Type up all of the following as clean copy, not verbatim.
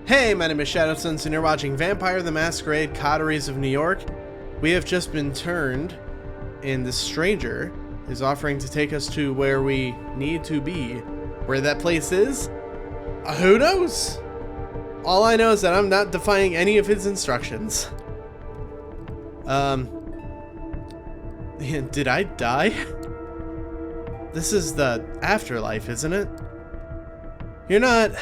Hey, my name is Shadowsense, and you're watching Vampire the Masquerade Coteries of New York. We have just been turned, and the stranger is offering to take us to where we need to be. Where that place is? Who knows? All I know is that I'm not defying any of his instructions. Did I die? This is the afterlife, isn't it? You're not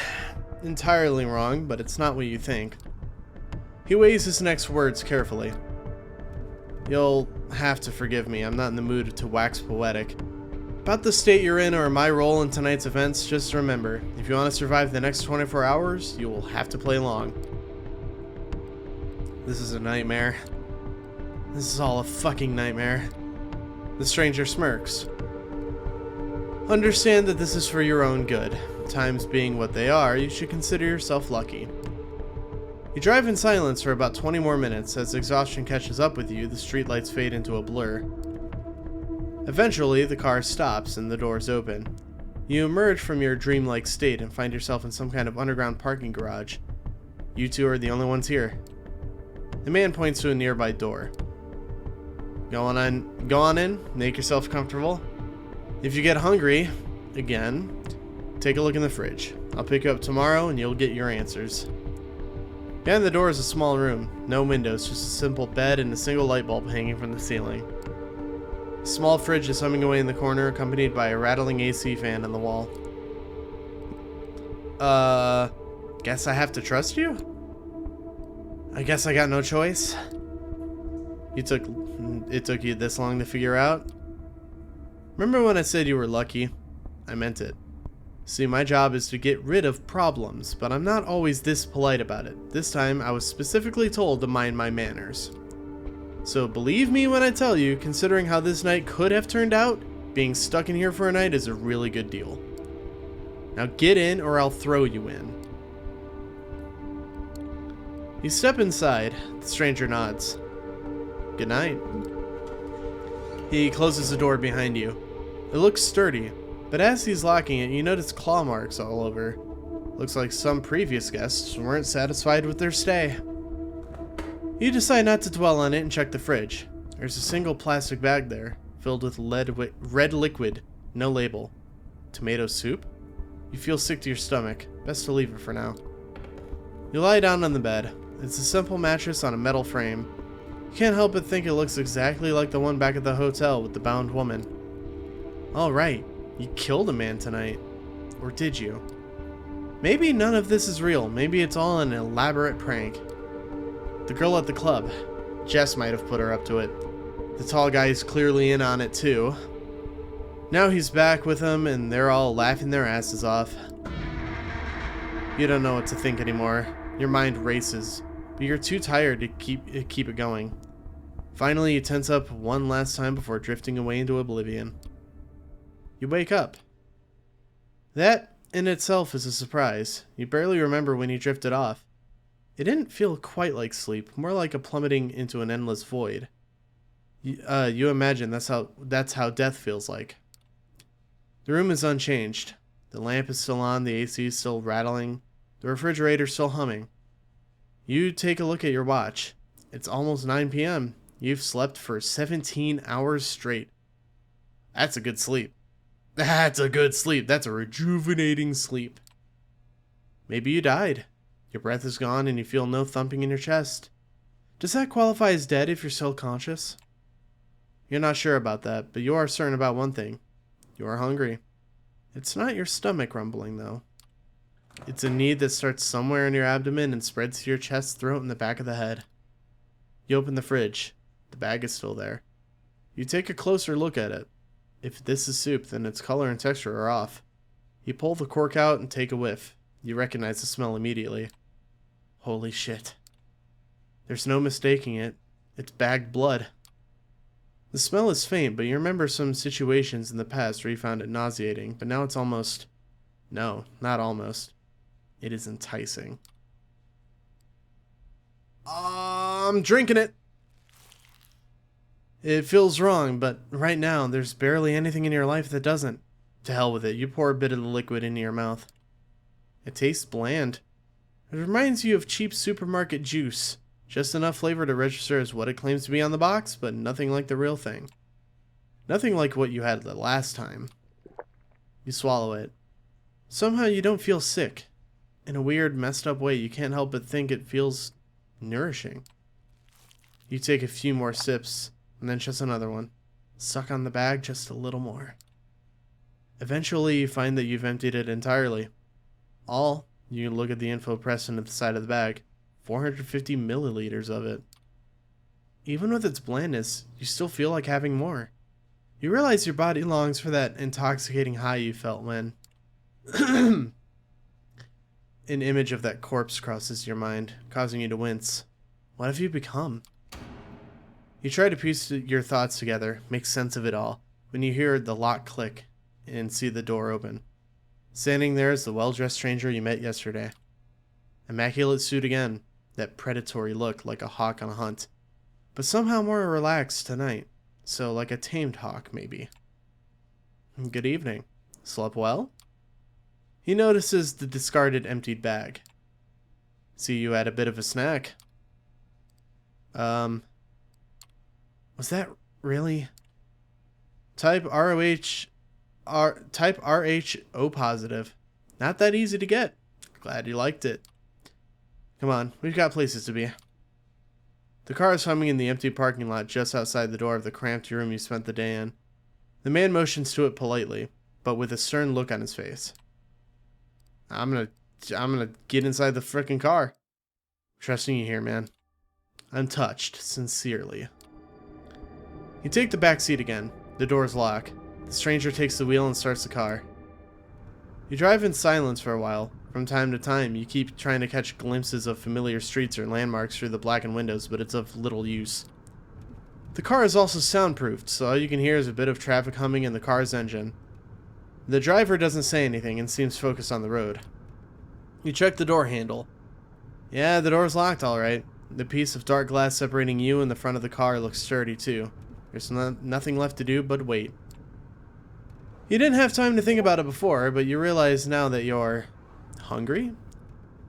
entirely wrong, but it's not what you think. He weighs his next words carefully. You'll have to forgive me, I'm not in the mood to wax poetic. About the state you're in or my role in tonight's events, just remember, if you want to survive the next 24 hours, you will have to play along. This is a nightmare. This is all a fucking nightmare. The stranger smirks. Understand that this is for your own good. Times being what they are, you should consider yourself lucky. You drive in silence for about 20 more minutes. As exhaustion catches up with you, the streetlights fade into a blur. Eventually, the car stops and the doors open. You emerge from your dreamlike state and find yourself in some kind of underground parking garage. You two are the only ones here. The man points to a nearby door. Go on in, make yourself comfortable. If you get hungry, again, take a look in the fridge. I'll pick you up tomorrow and you'll get your answers. Behind the door is a small room. No windows, just a simple bed and a single light bulb hanging from the ceiling. A small fridge is humming away in the corner, accompanied by a rattling AC fan on the wall. Guess I have to trust you? I guess I got no choice. It took you this long to figure out? Remember when I said you were lucky? I meant it. See, my job is to get rid of problems, but I'm not always this polite about it. This time, I was specifically told to mind my manners. So believe me when I tell you, considering how this night could have turned out, being stuck in here for a night is a really good deal. Now get in or I'll throw you in. You step inside. The stranger nods. Good night. He closes the door behind you. It looks sturdy, but as he's locking it, you notice claw marks all over. Looks like some previous guests weren't satisfied with their stay. You decide not to dwell on it and check the fridge. There's a single plastic bag there, filled with red liquid, no label. Tomato soup? You feel sick to your stomach. Best to leave it for now. You lie down on the bed. It's a simple mattress on a metal frame. You can't help but think it looks exactly like the one back at the hotel with the bound woman. All right. You killed a man tonight. Or did you? Maybe none of this is real. Maybe it's all an elaborate prank. The girl at the club. Jess might have put her up to it. The tall guy is clearly in on it too. Now he's back with them and they're all laughing their asses off. You don't know what to think anymore. Your mind races, but you're too tired to keep it going. Finally, you tense up one last time before drifting away into oblivion. You wake up. That, in itself, is a surprise. You barely remember when you drifted off. It didn't feel quite like sleep, more like a plummeting into an endless void. You imagine that's how death feels like. The room is unchanged. The lamp is still on, the AC is still rattling, the refrigerator's still humming. You take a look at your watch. It's almost 9 p.m. You've slept for 17 hours straight. That's a good sleep. That's a good sleep. That's a rejuvenating sleep. Maybe you died. Your breath is gone and you feel no thumping in your chest. Does that qualify as dead if you're still conscious? You're not sure about that, but you are certain about one thing. You are hungry. It's not your stomach rumbling, though. It's a need that starts somewhere in your abdomen and spreads to your chest, throat, and the back of the head. You open the fridge. The bag is still there. You take a closer look at it. If this is soup, then its color and texture are off. You pull the cork out and take a whiff. You recognize the smell immediately. Holy shit. There's no mistaking it. It's bagged blood. The smell is faint, but you remember some situations in the past where you found it nauseating, but now it's almost... No, not almost. It is enticing. I'm drinking it. It feels wrong, but right now, there's barely anything in your life that doesn't. To hell with it. You pour a bit of the liquid into your mouth. It tastes bland. It reminds you of cheap supermarket juice. Just enough flavor to register as what it claims to be on the box, but nothing like the real thing. Nothing like what you had the last time. You swallow it. Somehow you don't feel sick. In a weird, messed up way, you can't help but think it feels nourishing. You take a few more sips, and then just another one. Suck on the bag just a little more. Eventually, you find that you've emptied it entirely. You can look at the info pressed into the side of the bag. 450 milliliters of it. Even with its blandness, you still feel like having more. You realize your body longs for that intoxicating high you felt when an image of that corpse crosses your mind, causing you to wince. What have you become? You try to piece your thoughts together, make sense of it all, when you hear the lock click and see the door open. Standing there is the well-dressed stranger you met yesterday. Immaculate suit again, that predatory look like a hawk on a hunt, but somehow more relaxed tonight, so like a tamed hawk maybe. Good evening. Slept well? He notices the discarded emptied bag. See, you had a bit of a snack. Was that really? Type RH O positive. Not that easy to get. Glad you liked it. Come on, we've got places to be. The car is humming in the empty parking lot just outside the door of the cramped room you spent the day in. The man motions to it politely, but with a stern look on his face. I'm gonna get inside the frickin' car. Trusting you here, man. I'm touched, sincerely. You take the back seat again. The doors lock. The stranger takes the wheel and starts the car. You drive in silence for a while. From time to time, you keep trying to catch glimpses of familiar streets or landmarks through the blackened windows, but it's of little use. The car is also soundproofed, so all you can hear is a bit of traffic humming in the car's engine. The driver doesn't say anything and seems focused on the road. You check the door handle. Yeah, the door's locked alright. The piece of dark glass separating you and the front of the car looks sturdy too. There's nothing left to do but wait. You didn't have time to think about it before, but you realize now that you're hungry?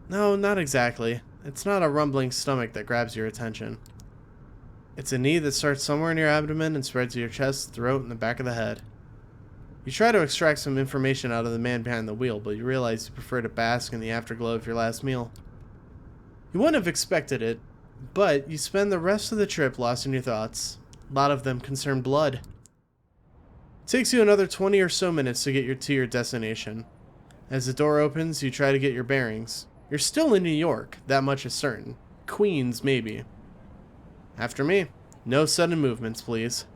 No, not exactly. It's not a rumbling stomach that grabs your attention. It's a need that starts somewhere in your abdomen and spreads to your chest, throat, and the back of the head. You try to extract some information out of the man behind the wheel, but you realize you prefer to bask in the afterglow of your last meal. You wouldn't have expected it, but you spend the rest of the trip lost in your thoughts. A lot of them concern blood. It takes you another 20 or so minutes to get to your destination. As the door opens, you try to get your bearings. You're still in New York, that much is certain. Queens, maybe. After me. No sudden movements, please.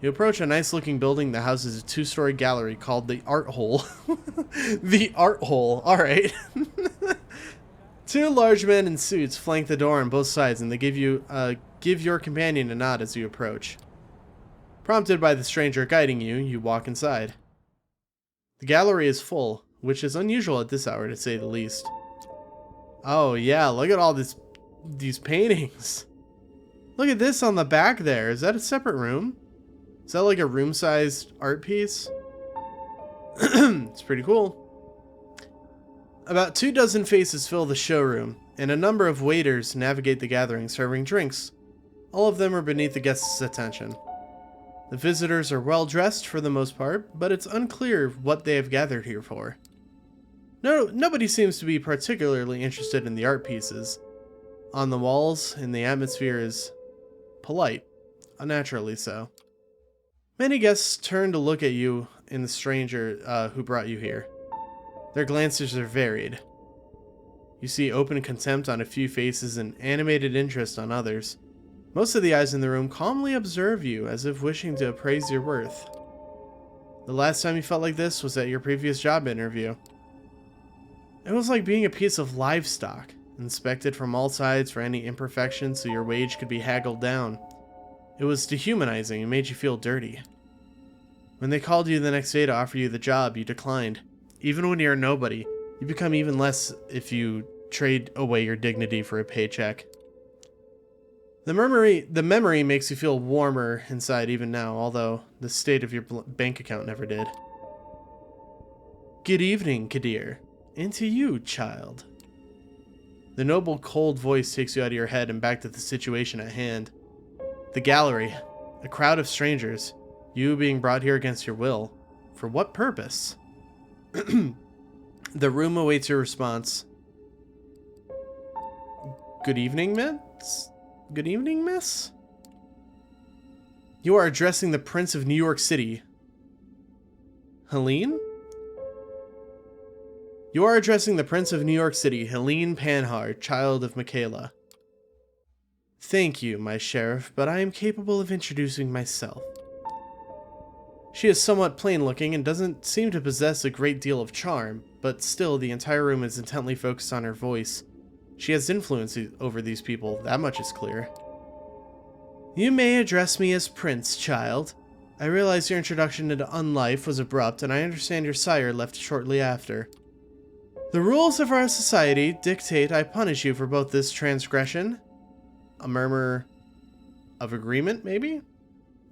You approach a nice-looking building that houses a two-story gallery called the Art Hole. The Art Hole, alright. Two large men in suits flank the door on both sides, and they give your companion a nod as you approach. Prompted by the stranger guiding you, you walk inside. The gallery is full, which is unusual at this hour to say the least. Oh yeah, look at all these paintings. Look at this on the back there. Is that a separate room? Is that like a room-sized art piece? It's pretty cool. About 24 faces fill the showroom, and a number of waiters navigate the gathering serving drinks. All of them are beneath the guests' attention. The visitors are well dressed for the most part, but it's unclear what they have gathered here for. Nobody seems to be particularly interested in the art pieces on the walls, and the atmosphere is polite, unnaturally so. Many guests turn to look at you and the stranger who brought you here. Their glances are varied. You see open contempt on a few faces and animated interest on others. Most of the eyes in the room calmly observe you as if wishing to appraise your worth. The last time you felt like this was at your previous job interview. It was like being a piece of livestock, inspected from all sides for any imperfections so your wage could be haggled down. It was dehumanizing and made you feel dirty. When they called you the next day to offer you the job, you declined. Even when you're a nobody, you become even less if you trade away your dignity for a paycheck. The memory makes you feel warmer inside even now, although the state of your bank account never did. Good evening, Kadir. And to you, child. The noble, cold voice takes you out of your head and back to the situation at hand. The gallery. A crowd of strangers. You being brought here against your will. For what purpose? The room awaits your response. Good evening, miss? Good evening, miss? You are addressing the Prince of New York City. Helene? You are addressing the Prince of New York City, Helene Panhard, child of Michaela. Thank you, my sheriff, but I am capable of introducing myself. She is somewhat plain-looking and doesn't seem to possess a great deal of charm, but still the entire room is intently focused on her voice. She has influence over these people, that much is clear. You may address me as Prince, child. I realize your introduction into unlife was abrupt, and I understand your sire left shortly after. The rules of our society dictate I punish you for both this transgression. A murmur of agreement, maybe?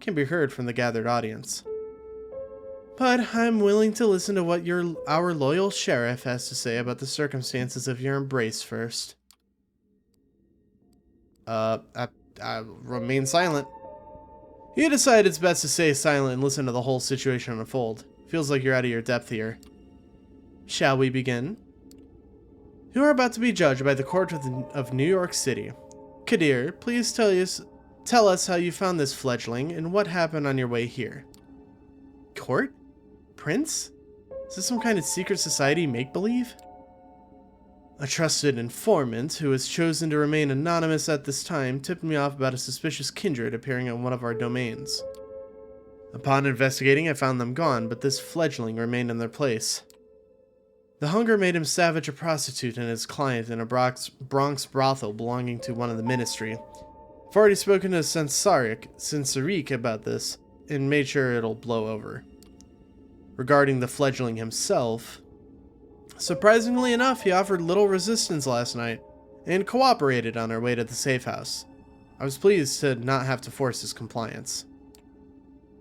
Can be heard from the gathered audience. But I'm willing to listen to what our loyal sheriff has to say about the circumstances of your embrace first. Remain silent. You decide it's best to stay silent and listen to the whole situation unfold. Feels like you're out of your depth here. Shall we begin? You are about to be judged by the court of New York City. Kadir, please tell us how you found this fledgling and what happened on your way here. Court? Prince? Is this some kind of secret society make-believe? A trusted informant who has chosen to remain anonymous at this time tipped me off about a suspicious kindred appearing on one of our domains. Upon investigating, I found them gone, but this fledgling remained in their place. The hunger made him savage a prostitute and his client in a Bronx brothel belonging to one of the ministry. I've already spoken to Sensorique about this, and made sure it'll blow over. Regarding the fledgling himself, surprisingly enough, he offered little resistance last night, and cooperated on our way to the safe house. I was pleased to not have to force his compliance.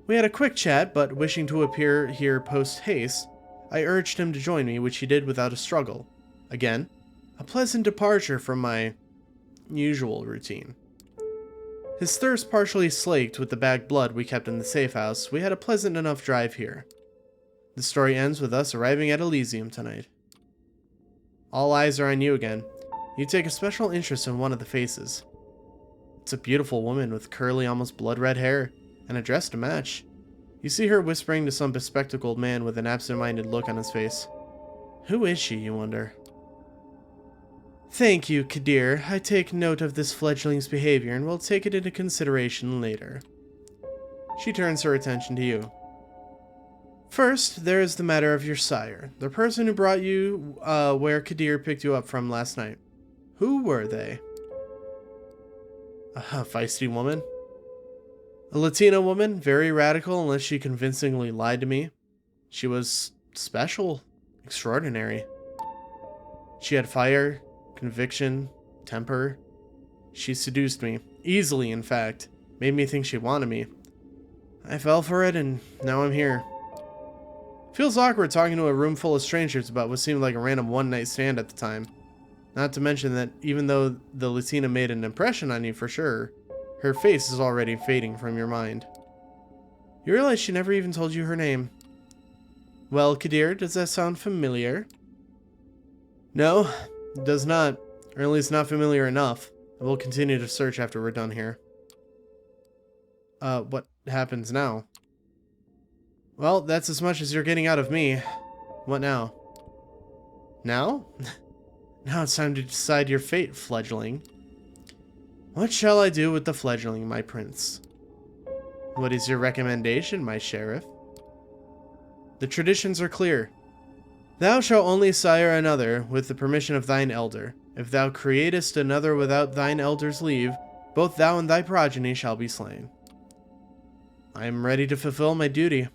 We had a quick chat, but wishing to appear here post-haste, I urged him to join me, which he did without a struggle. Again, a pleasant departure from my usual routine. His thirst partially slaked with the bagged blood we kept in the safe house, we had a pleasant enough drive here. The story ends with us arriving at Elysium tonight. All eyes are on you again. You take a special interest in one of the faces. It's a beautiful woman with curly, almost blood-red hair, and a dress to match. You see her whispering to some bespectacled man with an absent-minded look on his face. Who is she, you wonder? Thank you, Kadir. I take note of this fledgling's behavior and will take it into consideration later. She turns her attention to you. First, there is the matter of your sire, the person who brought you where Kadir picked you up from last night. Who were they? A feisty woman. A Latina woman, very radical unless she convincingly lied to me. She was special, extraordinary. She had fire, conviction, temper. She seduced me, easily in fact, made me think she wanted me. I fell for it and now I'm here. Feels awkward talking to a room full of strangers about what seemed like a random one-night stand at the time. Not to mention that even though the Latina made an impression on you for sure, her face is already fading from your mind. You realize she never even told you her name. Well, Kadir, does that sound familiar? No, it does not. Or at least not familiar enough. I will continue to search after we're done here. What happens now? Well, that's as much as you're getting out of me. What now? Now? Now it's time to decide your fate, fledgling. What shall I do with the fledgling, my prince? What is your recommendation, my sheriff? The traditions are clear. Thou shalt only sire another with the permission of thine elder. If thou createst another without thine elder's leave, both thou and thy progeny shall be slain. I am ready to fulfill my duty.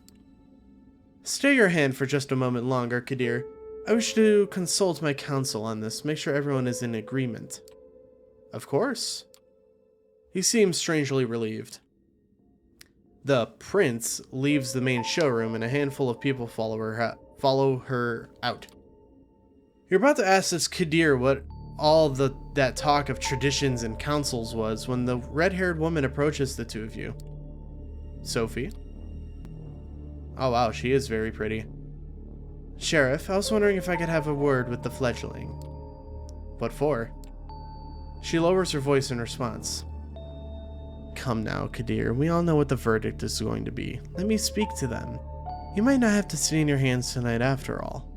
Stay your hand for just a moment longer, Kadir. I wish to consult my counsel on this, make sure everyone is in agreement. Of course. He seems strangely relieved. The prince leaves the main showroom and a handful of people follow her out. You're about to ask this Kadir what all that talk of traditions and councils was when the red-haired woman approaches the two of you. Sophie? Oh wow, she is very pretty. Sheriff, I was wondering if I could have a word with the fledgling. What for? She lowers her voice in response. Come now, Kadir, we all know what the verdict is going to be. Let me speak to them. You might not have to stay in your hands tonight after all.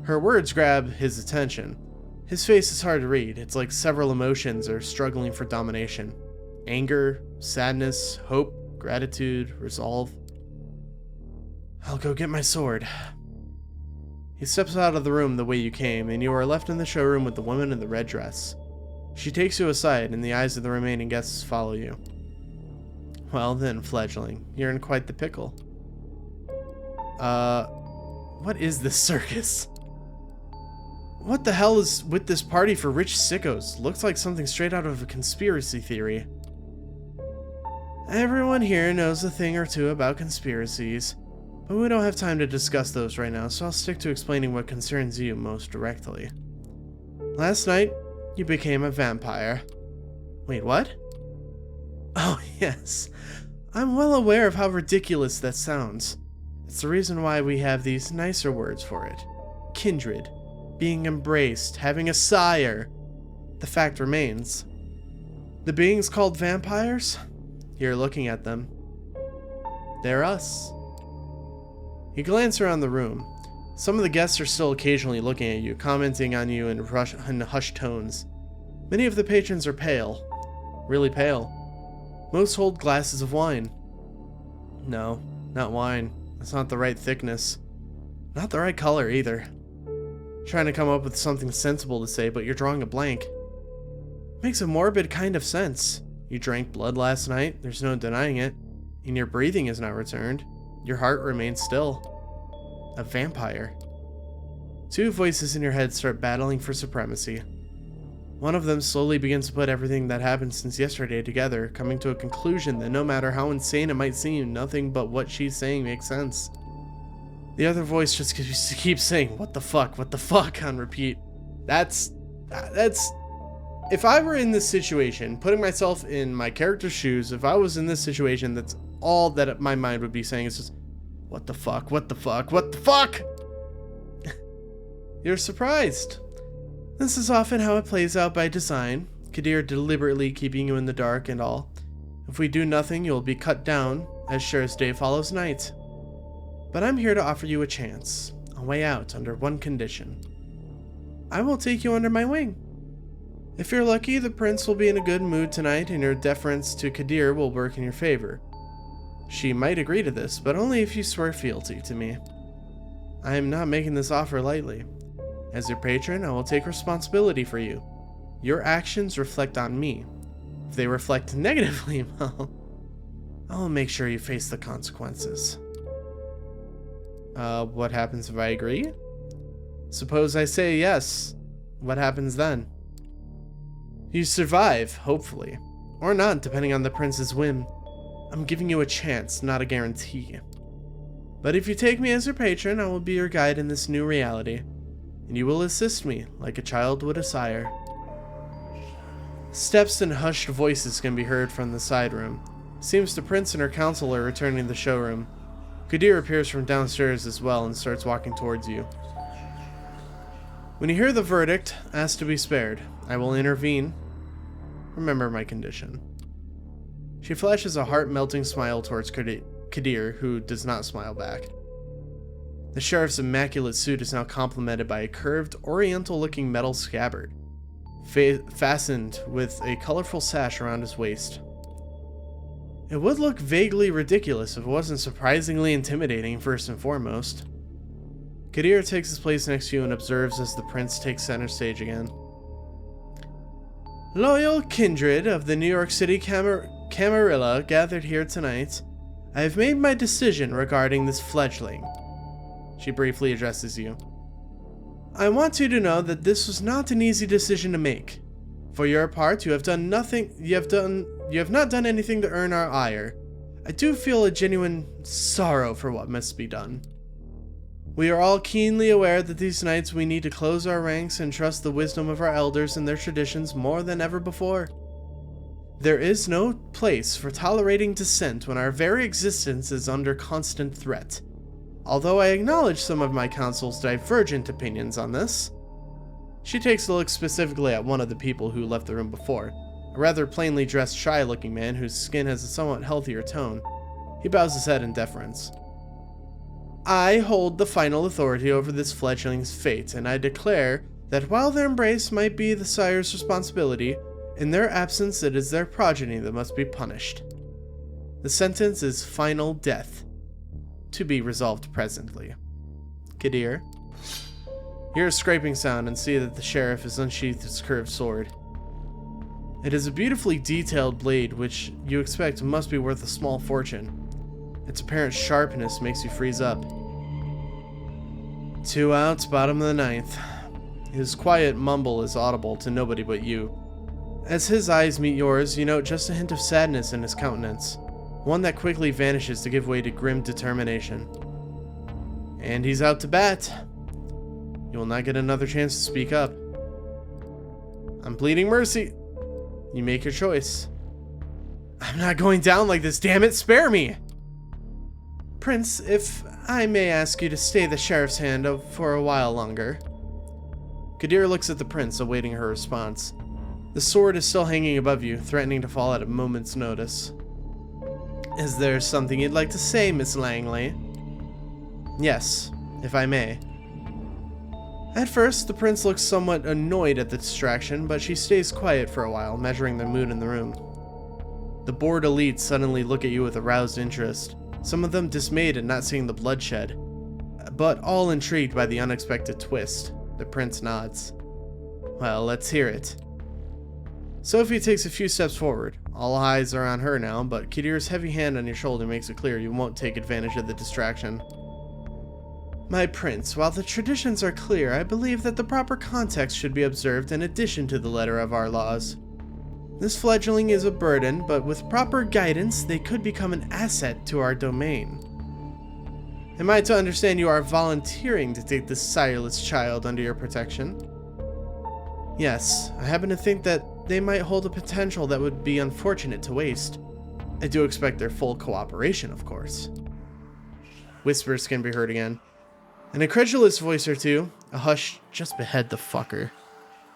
Her words grab his attention. His face is hard to read. It's like several emotions are struggling for domination. Anger, sadness, hope, gratitude, resolve. I'll go get my sword. He steps out of the room the way you came, and you are left in the showroom with the woman in the red dress. She takes you aside, and the eyes of the remaining guests follow you. Well then, fledgling, you're in quite the pickle. What is this circus? What the hell is with this party for rich sickos? Looks like something straight out of a conspiracy theory. Everyone here knows a thing or two about conspiracies, but we don't have time to discuss those right now, so I'll stick to explaining what concerns you most directly. Last night, you became a vampire. Wait, what? Oh, yes. I'm well aware of how ridiculous that sounds. It's the reason why we have these nicer words for it. Kindred. Being embraced, having a sire. The fact remains. The beings called vampires? You're looking at them. They're us. You glance around the room. Some of the guests are still occasionally looking at you, commenting on you in hushed tones. Many of the patrons are pale. Really pale. Most hold glasses of wine. No, not wine. That's not the right thickness. Not the right color either. Trying to come up with something sensible to say, but you're drawing a blank. Makes a morbid kind of sense. You drank blood last night, there's no denying it, and your breathing has not returned. Your heart remains still. A vampire. Two voices in your head start battling for supremacy. One of them slowly begins to put everything that happened since yesterday together, coming to a conclusion that no matter how insane it might seem, nothing but what she's saying makes sense. The other voice just keeps saying, what the fuck, on repeat. That's... If I were in this situation, putting myself in my character's shoes, if I was in this situation, that's all that my mind would be saying is just, what the fuck? You're surprised. This is often how it plays out by design, Kadir deliberately keeping you in the dark and all. If we do nothing, you'll be cut down, as sure as day follows night. But I'm here to offer you a chance, a way out under one condition. I will take you under my wing. If you're lucky, the prince will be in a good mood tonight and your deference to Kadir will work in your favor. She might agree to this, but only if you swear fealty to me. I am not making this offer lightly. As your patron, I will take responsibility for you. Your actions reflect on me. If they reflect negatively, well, I'll make sure you face the consequences. What happens if I agree? Suppose I say yes. What happens then? You survive, hopefully. Or not, depending on the prince's whim. I'm giving you a chance, not a guarantee. But if you take me as your patron, I will be your guide in this new reality. And you will assist me, like a child would a sire. Steps and hushed voices can be heard from the side room. Seems the prince and her council are returning to the showroom. Kadir appears from downstairs as well and starts walking towards you. When you hear the verdict, ask to be spared. I will intervene. Remember my condition. She flashes a heart-melting smile towards Kadir, who does not smile back. The sheriff's immaculate suit is now complemented by a curved, oriental-looking metal scabbard, fastened with a colorful sash around his waist. It would look vaguely ridiculous if it wasn't surprisingly intimidating first and foremost. Kadir takes his place next to you and observes as the prince takes center stage again. Loyal kindred of the New York City Camarilla gathered here tonight, I have made my decision regarding this fledgling. She briefly addresses you. I want you to know that this was not an easy decision to make. For your part, you have not done anything to earn our ire. I do feel a genuine sorrow for what must be done. We are all keenly aware that these nights we need to close our ranks and trust the wisdom of our elders and their traditions more than ever before. There is no place for tolerating dissent when our very existence is under constant threat. Although I acknowledge some of my council's divergent opinions on this. She takes a look specifically at one of the people who left the room before, a rather plainly dressed, shy-looking man whose skin has a somewhat healthier tone. He bows his head in deference. I hold the final authority over this fledgling's fate, and I declare that while their embrace might be the sire's responsibility, in their absence it is their progeny that must be punished. The sentence is final death, to be resolved presently. Kadir. Hear a scraping sound and see that the sheriff has unsheathed his curved sword. It is a beautifully detailed blade which you expect must be worth a small fortune. Its apparent sharpness makes you freeze up. 2 outs, bottom of the 9th. His quiet mumble is audible to nobody but you. As his eyes meet yours, you note just a hint of sadness in his countenance, one that quickly vanishes to give way to grim determination. And he's out to bat. You will not get another chance to speak up. I'm pleading mercy. You make your choice. I'm not going down like this, damn it, spare me! Prince, if I may ask you to stay the sheriff's hand for a while longer. Kadir looks at the prince, awaiting her response. The sword is still hanging above you, threatening to fall at a moment's notice. Is there something you'd like to say, Miss Langley? Yes, if I may. At first, the prince looks somewhat annoyed at the distraction, but she stays quiet for a while, measuring the mood in the room. The bored elites suddenly look at you with aroused interest, some of them dismayed at not seeing the bloodshed, but all intrigued by the unexpected twist. The prince nods. Well, let's hear it. Sophie takes a few steps forward. All eyes are on her now, but Kadir's heavy hand on your shoulder makes it clear you won't take advantage of the distraction. My prince, while the traditions are clear, I believe that the proper context should be observed in addition to the letter of our laws. This fledgling is a burden, but with proper guidance, they could become an asset to our domain. Am I to understand you are volunteering to take this sireless child under your protection? Yes, I happen to think that they might hold a potential that would be unfortunate to waste. I do expect their full cooperation, of course. Whispers can be heard again. An incredulous voice or two, a hush, just behead the fucker.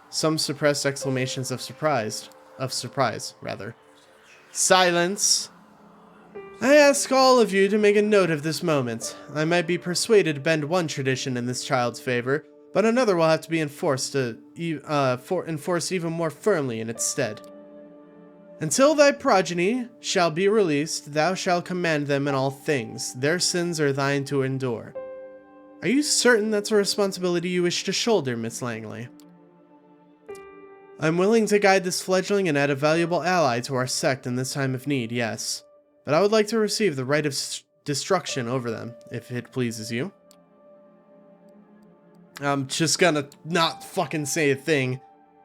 Some suppressed exclamations of surprise, rather. Silence! I ask all of you to make a note of this moment. I might be persuaded to bend one tradition in this child's favor, but another will have to be enforced even more firmly in its stead. Until thy progeny shall be released, thou shalt command them in all things. Their sins are thine to endure. Are you certain that's a responsibility you wish to shoulder, Miss Langley? I'm willing to guide this fledgling and add a valuable ally to our sect in this time of need, yes. But I would like to receive the right of destruction over them, if it pleases you. I'm just gonna not fucking say a thing.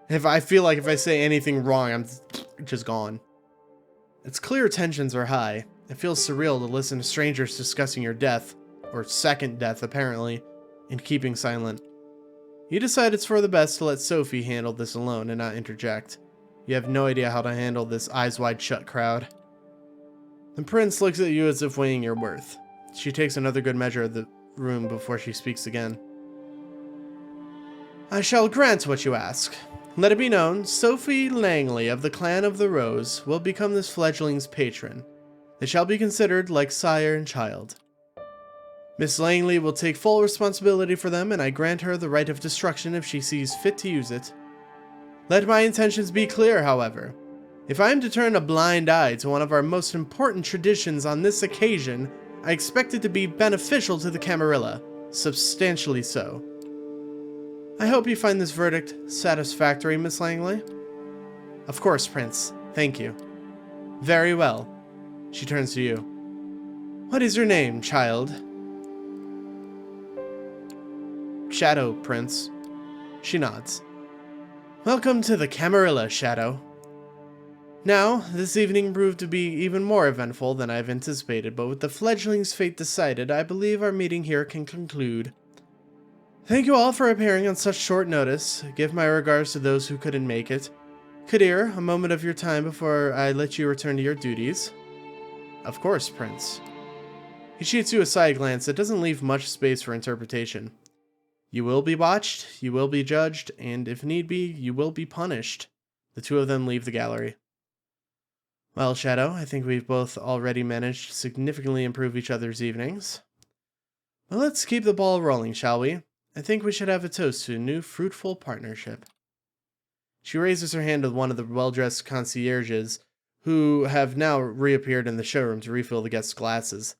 If I feel like if I say anything wrong, I'm just gone. It's clear tensions are high. It feels surreal to listen to strangers discussing your death, or second death apparently, and keeping silent. You decide it's for the best to let Sophie handle this alone and not interject. You have no idea how to handle this eyes wide shut crowd. The prince looks at you as if weighing your worth. She takes another good measure of the room before she speaks again. I shall grant what you ask. Let it be known, Sophie Langley of the Clan of the Rose will become this fledgling's patron. They shall be considered like sire and child. Miss Langley will take full responsibility for them, and I grant her the right of destruction if she sees fit to use it. Let my intentions be clear, however. If I am to turn a blind eye to one of our most important traditions on this occasion, I expect it to be beneficial to the Camarilla, substantially so. I hope you find this verdict satisfactory, Miss Langley. Of course, Prince. Thank you. Very well. She turns to you. What is your name, child? Shadow, Prince. She nods. Welcome to the Camarilla, Shadow. Now, this evening proved to be even more eventful than I've anticipated, but with the fledgling's fate decided, I believe our meeting here can conclude. Thank you all for appearing on such short notice. Give my regards to those who couldn't make it. Kadir, a moment of your time before I let you return to your duties. Of course, Prince. He shoots you a side glance that doesn't leave much space for interpretation. You will be watched, you will be judged, and if need be, you will be punished. The two of them leave the gallery. Well, Shadow, I think we've both already managed to significantly improve each other's evenings. Well, let's keep the ball rolling, shall we? I think we should have a toast to a new fruitful partnership. She raises her hand to one of the well-dressed concierges, who have now reappeared in the showroom to refill the guests' glasses.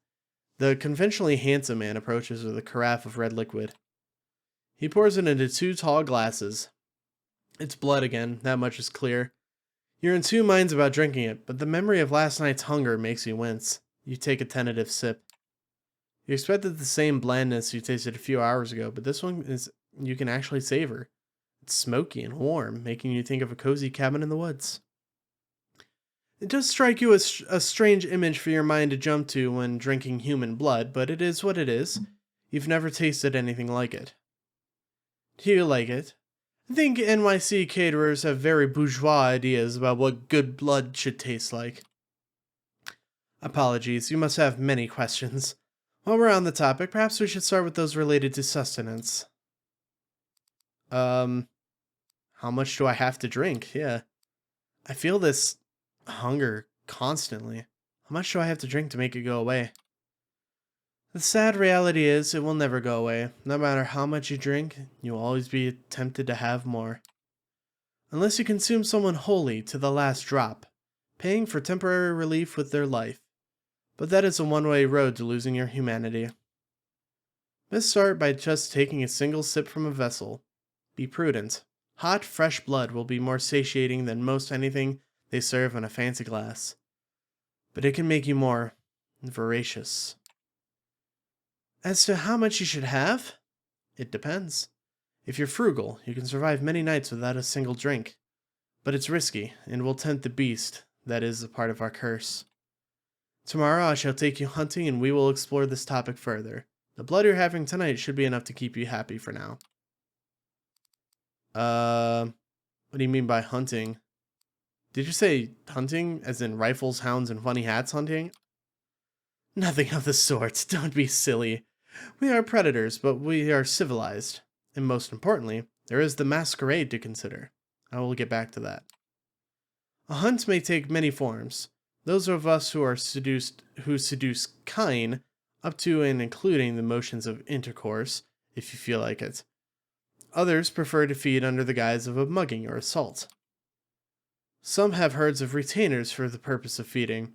The conventionally handsome man approaches with a carafe of red liquid. He pours it into two tall glasses. It's blood again, that much is clear. You're in two minds about drinking it, but the memory of last night's hunger makes you wince. You take a tentative sip. You expected the same blandness you tasted a few hours ago, but this one is you can actually savor. It's smoky and warm, making you think of a cozy cabin in the woods. It does strike you as a strange image for your mind to jump to when drinking human blood, but it is what it is. You've never tasted anything like it. Do you like it? I think NYC caterers have very bourgeois ideas about what good blood should taste like. Apologies, you must have many questions. While we're on the topic, perhaps we should start with those related to sustenance. How much do I have to drink? Yeah. I feel this hunger constantly. How much do I have to drink to make it go away? The sad reality is it will never go away. No matter how much you drink, you will always be tempted to have more. Unless you consume someone wholly to the last drop, paying for temporary relief with their life. But that is a one-way road to losing your humanity. Let's start by just taking a single sip from a vessel. Be prudent. Hot, fresh blood will be more satiating than most anything they serve in a fancy glass. But it can make you more voracious. As to how much you should have, it depends. If you're frugal, you can survive many nights without a single drink. But it's risky, and will tempt the beast that is a part of our curse. Tomorrow I shall take you hunting and we will explore this topic further. The blood you're having tonight should be enough to keep you happy for now. What do you mean by hunting? Did you say hunting, as in rifles, hounds, and funny hats hunting? Nothing of the sort, don't be silly. We are predators, but we are civilized. And most importantly, there is the masquerade to consider. I will get back to that. A hunt may take many forms. Those of us who seduce kine, up to and including the motions of intercourse, if you feel like it. Others prefer to feed under the guise of a mugging or assault. Some have herds of retainers for the purpose of feeding.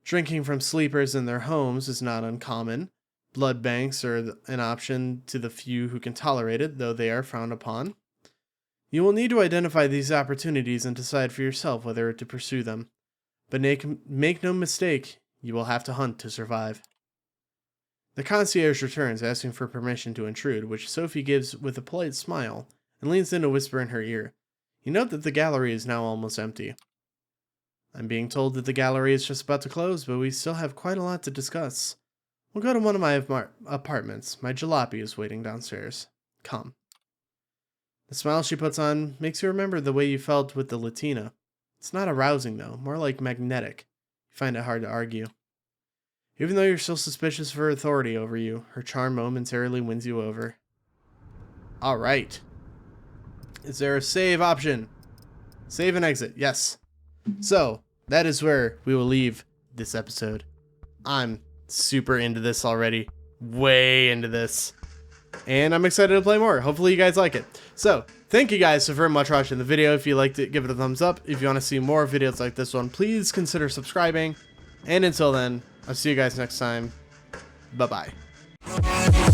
Drinking from sleepers in their homes is not uncommon. Blood banks are an option to the few who can tolerate it, though they are frowned upon. You will need to identify these opportunities and decide for yourself whether to pursue them. But make no mistake, you will have to hunt to survive. The concierge returns, asking for permission to intrude, which Sophie gives with a polite smile, and leans in to whisper in her ear. You note that the gallery is now almost empty. I'm being told that the gallery is just about to close, but we still have quite a lot to discuss. We'll go to one of my apartments. My jalopy is waiting downstairs. Come. The smile she puts on makes you remember the way you felt with the Latina. It's not arousing, though, more like magnetic. You find it hard to argue. Even though you're still suspicious of her authority over you, her charm momentarily wins you over. Alright. Is there a save option? Save and exit, yes. So, that is where we will leave this episode. I'm super into this already. Way into this. And I'm excited to play more. Hopefully you guys like it. So, thank you guys so very much for watching the video. If you liked it, give it a thumbs up. If you want to see more videos like this one, please consider subscribing. And until then, I'll see you guys next time. Bye-bye.